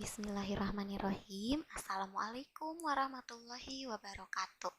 Bismillahirrahmanirrahim. Assalamualaikum warahmatullahi wabarakatuh.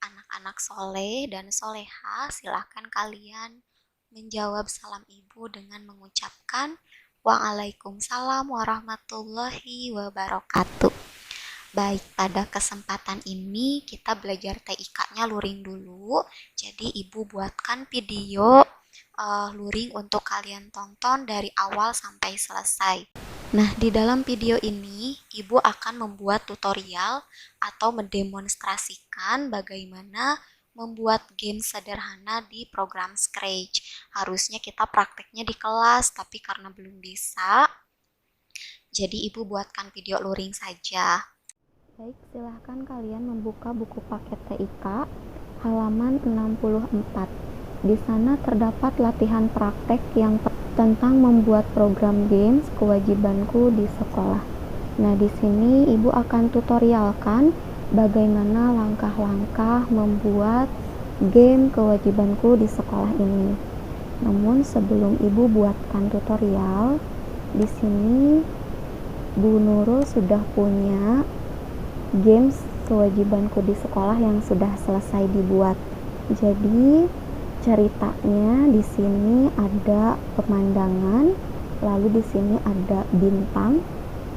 Anak-anak soleh dan soleha, silahkan kalian menjawab salam ibu dengan mengucapkan Waalaikumsalam warahmatullahi wabarakatuh. Baik, pada kesempatan ini kita belajar TIK-nya luring dulu. Jadi ibu buatkan video luring untuk kalian tonton dari awal sampai selesai. Nah, di dalam video ini, Ibu akan membuat tutorial atau mendemonstrasikan bagaimana membuat game sederhana di program Scratch. Harusnya kita prakteknya di kelas, tapi karena belum bisa, jadi Ibu buatkan video luring saja. Baik, silahkan kalian membuka buku paket TIK halaman 64. Di sana terdapat latihan praktek yang tentang membuat program games kewajibanku di sekolah. Nah, di sini Ibu akan tutorialkan bagaimana langkah-langkah membuat game kewajibanku di sekolah ini. Namun sebelum Ibu buatkan tutorial, di sini Bu Nurul sudah punya games kewajibanku di sekolah yang sudah selesai dibuat. Jadi ceritanya di sini ada pemandangan, lalu di sini ada bintang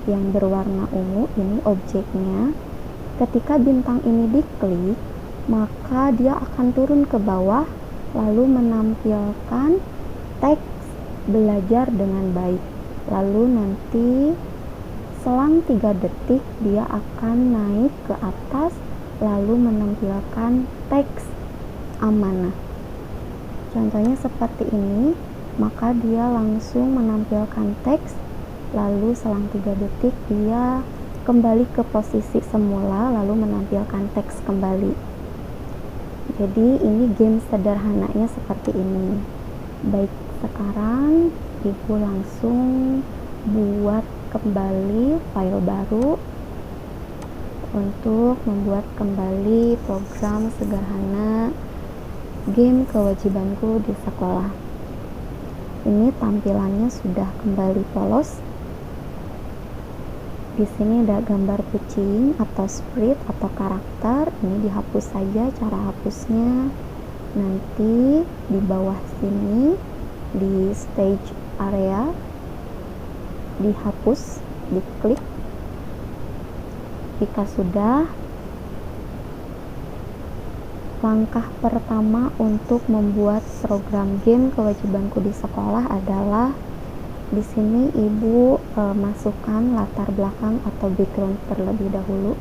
yang berwarna ungu, ini objeknya. Ketika bintang ini diklik, maka dia akan turun ke bawah lalu menampilkan teks belajar dengan baik. Lalu nanti selang 3 detik dia akan naik ke atas lalu menampilkan teks amanah. Contohnya seperti ini, maka dia langsung menampilkan teks, lalu selang 3 detik dia kembali ke posisi semula lalu menampilkan teks kembali. Jadi ini game sederhananya seperti ini. Baik, sekarang Ibu langsung buat kembali file baru untuk membuat kembali program sederhana game kewajibanku di sekolah. Ini tampilannya sudah kembali polos. Di sini ada gambar kucing atau sprite atau karakter. Ini dihapus saja cara hapusnya. Nanti di bawah sini di stage area dihapus, diklik. Jika sudah, langkah pertama untuk membuat program game kewajibanku di sekolah adalah di sini Ibu masukkan latar belakang atau background terlebih dahulu.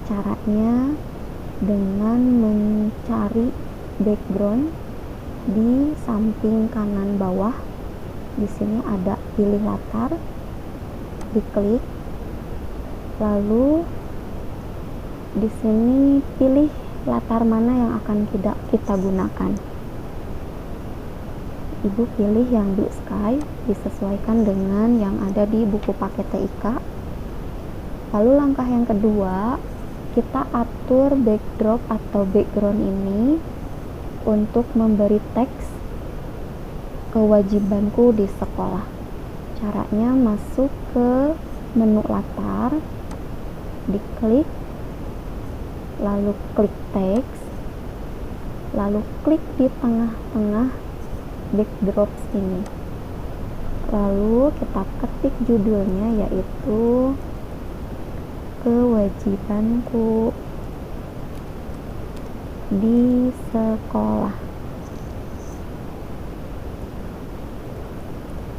Caranya dengan mencari background di samping kanan bawah. Di sini ada pilih latar, diklik. Lalu di sini pilih latar mana yang akan kita gunakan. Ibu pilih yang blue sky, disesuaikan dengan yang ada di buku paket TIK. Lalu langkah yang kedua, kita atur backdrop atau background ini untuk memberi teks kewajibanku di sekolah. Caranya masuk ke menu latar, diklik, lalu klik teks, lalu klik di tengah-tengah backdrop ini. Lalu kita ketik judulnya, yaitu kewajibanku di sekolah.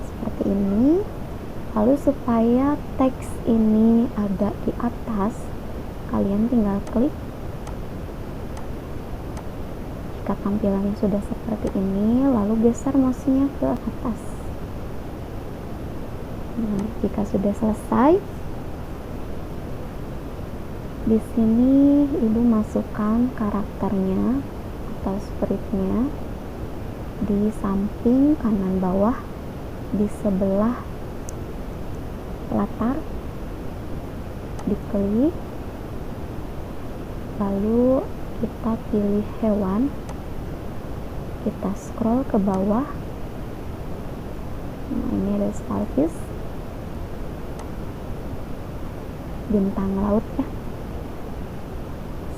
Seperti ini. Lalu supaya teks ini ada di atas, kalian tinggal klik. Jika tampilannya sudah seperti ini, lalu geser mouse-nya ke atas. Nah, jika sudah selesai, di sini Ibu masukkan karakternya atau sprite-nya di samping kanan bawah di sebelah latar, diklik, lalu kita pilih hewan, kita scroll ke bawah. Nah, ini ada starfish, bintang laut ya.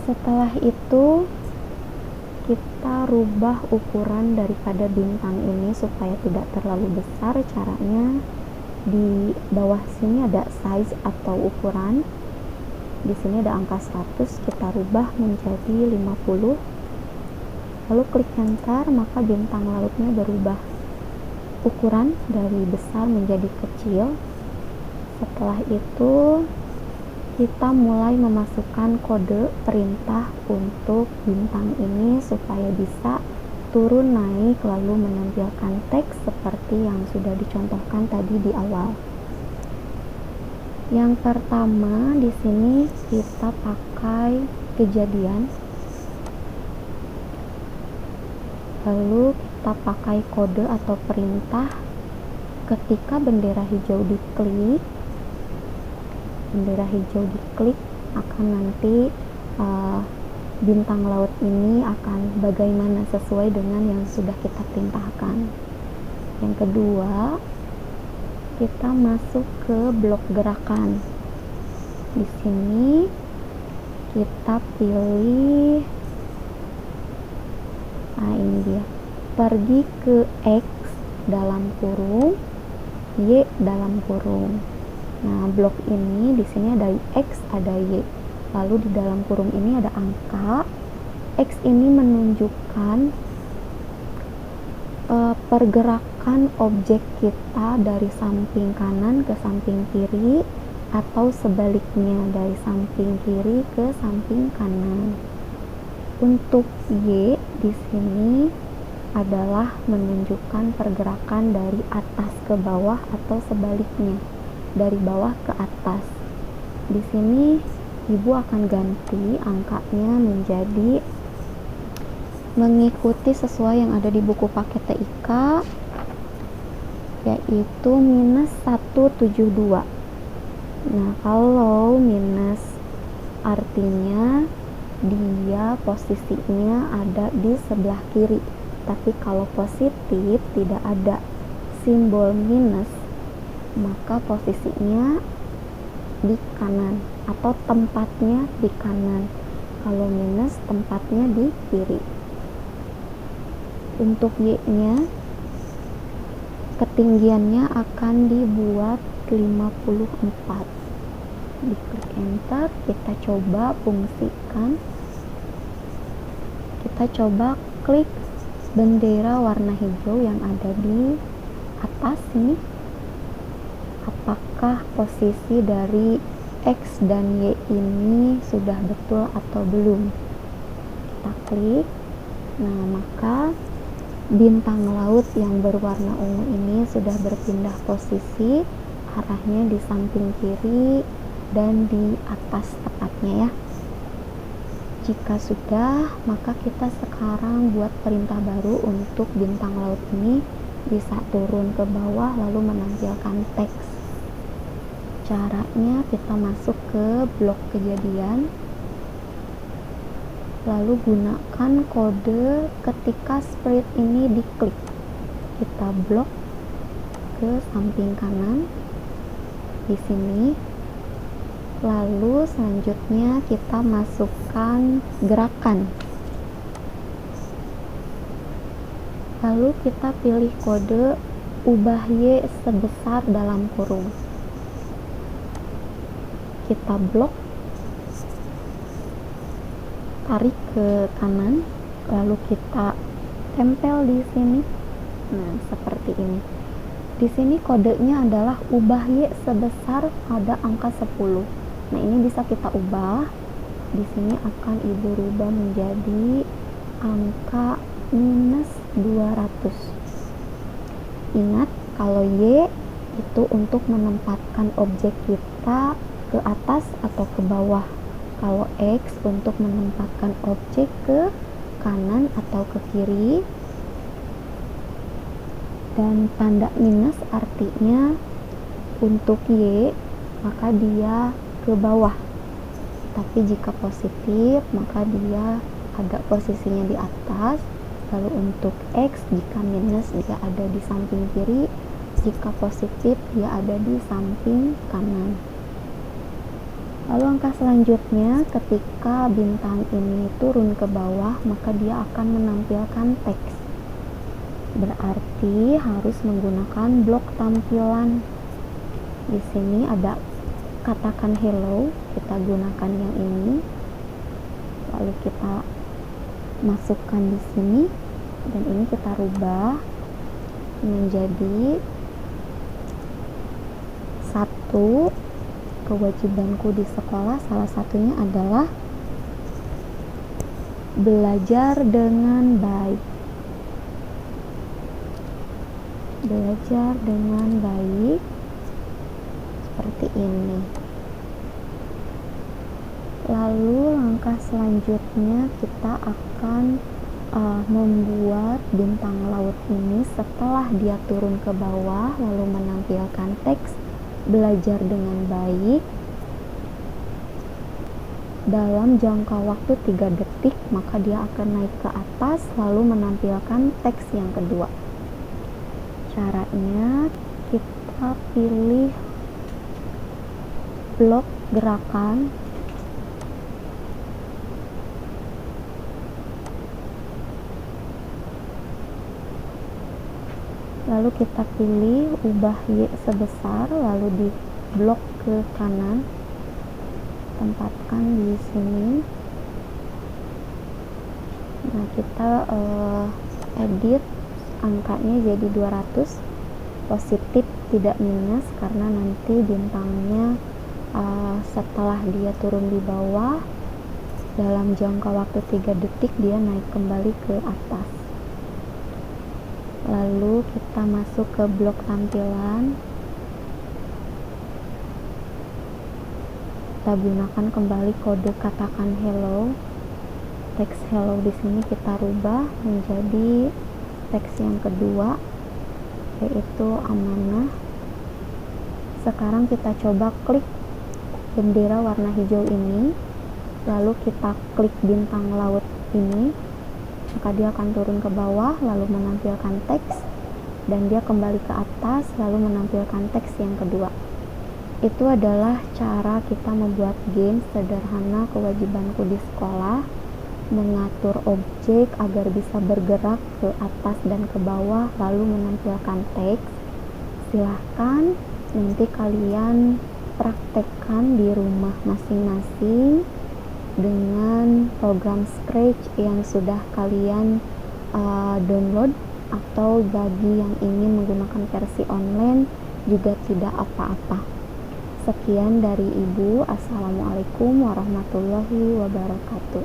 Setelah itu kita rubah ukuran daripada bintang ini supaya tidak terlalu besar. Caranya di bawah sini ada size atau ukuran, di sini ada angka 100, kita rubah menjadi 50, lalu klik enter, maka bintang lautnya berubah ukuran dari besar menjadi kecil. Setelah itu kita mulai memasukkan kode perintah untuk bintang ini supaya bisa turun naik lalu menampilkan teks seperti yang sudah dicontohkan tadi di awal. Yang pertama di sini kita pakai kejadian, lalu kita pakai kode atau perintah. Ketika bendera hijau diklik akan nanti bintang laut ini akan bagaimana sesuai dengan yang sudah kita perintahkan. Yang kedua, kita masuk ke blok gerakan. Di sini kita pilih, ini dia, pergi ke X dalam kurung, Y dalam kurung. Nah, blok ini di sini ada X, ada Y. Lalu di dalam kurung ini ada angka. X ini menunjukkan pergerakan objek kita dari samping kanan ke samping kiri atau sebaliknya dari samping kiri ke samping kanan. Untuk Y di sini adalah menunjukkan pergerakan dari atas ke bawah atau sebaliknya dari bawah ke atas. Di sini ibu akan ganti angkanya menjadi mengikuti sesuai yang ada di buku paket TIK, yaitu minus 172. Nah, kalau minus artinya dia posisinya ada di sebelah kiri, tapi kalau positif tidak ada simbol minus, maka posisinya di kanan atau tempatnya di kanan. Kalau minus tempatnya di kiri. Untuk Y-nya ketinggiannya akan dibuat 54. Diklik enter, kita coba fungsikan. Kita coba klik bendera warna hijau yang ada di atas ini. Apakah posisi dari X dan Y ini sudah betul atau belum? Kita klik. Nah, maka bintang laut yang berwarna ungu ini sudah berpindah posisi, arahnya di samping kiri dan di atas tepatnya ya. Jika sudah, maka kita sekarang buat perintah baru untuk bintang laut ini bisa turun ke bawah lalu menampilkan teks. Caranya kita masuk ke blok kejadian, lalu gunakan kode ketika sprite ini diklik. Kita blok ke samping kanan di sini. Lalu selanjutnya kita masukkan gerakan. Lalu kita pilih kode ubah Y sebesar dalam kurung. Kita blok, tarik ke kanan, lalu kita tempel di sini. Nah, seperti ini. Di sini kodenya adalah ubah Y sebesar ada angka 10. Nah, ini bisa kita ubah. Di sini akan ibu rubah menjadi angka minus 200. Ingat, kalau Y itu untuk menempatkan objek kita ke atas atau ke bawah. Kalau X untuk menempatkan objek ke kanan atau ke kiri. Dan tanda minus artinya untuk Y maka dia ke bawah. Tapi jika positif maka dia ada posisinya di atas. Lalu untuk X jika minus dia ada di samping kiri, jika positif dia ada di samping kanan. Lalu langkah selanjutnya, ketika bintang ini turun ke bawah, maka dia akan menampilkan teks. Berarti harus menggunakan blok tampilan. Di sini ada katakan hello, kita gunakan yang ini. Lalu kita masukkan di sini, dan ini kita rubah menjadi satu. Kewajibanku di sekolah salah satunya adalah belajar dengan baik. Belajar dengan baik seperti ini. Lalu langkah selanjutnya kita akan membuat bintang laut ini setelah dia turun ke bawah lalu menampilkan teks belajar dengan baik dalam jangka waktu 3 detik, maka dia akan naik ke atas lalu menampilkan teks yang kedua. Caranya kita pilih blok gerakan, lalu kita pilih ubah Y sebesar, lalu di blok ke kanan tempatkan di sini. Nah, kita edit angkanya jadi 200, positif tidak minus, karena nanti bintangnya setelah dia turun di bawah dalam jangka waktu 3 detik dia naik kembali ke atas. Lalu kita masuk ke blok tampilan, kita gunakan kembali kode katakan hello. Teks hello di sini kita rubah menjadi teks yang kedua, yaitu amanah. Sekarang kita coba klik bendera warna hijau ini, lalu kita klik bintang laut ini, maka dia akan turun ke bawah lalu menampilkan teks, dan dia kembali ke atas lalu menampilkan teks yang kedua. Itu adalah cara kita membuat game sederhana kewajibanku di sekolah, mengatur objek agar bisa bergerak ke atas dan ke bawah lalu menampilkan teks. Silahkan nanti kalian praktekkan di rumah masing-masing dengan program Scratch yang sudah kalian download, atau bagi yang ingin menggunakan versi online juga tidak apa-apa. Sekian dari Ibu. Assalamualaikum warahmatullahi wabarakatuh.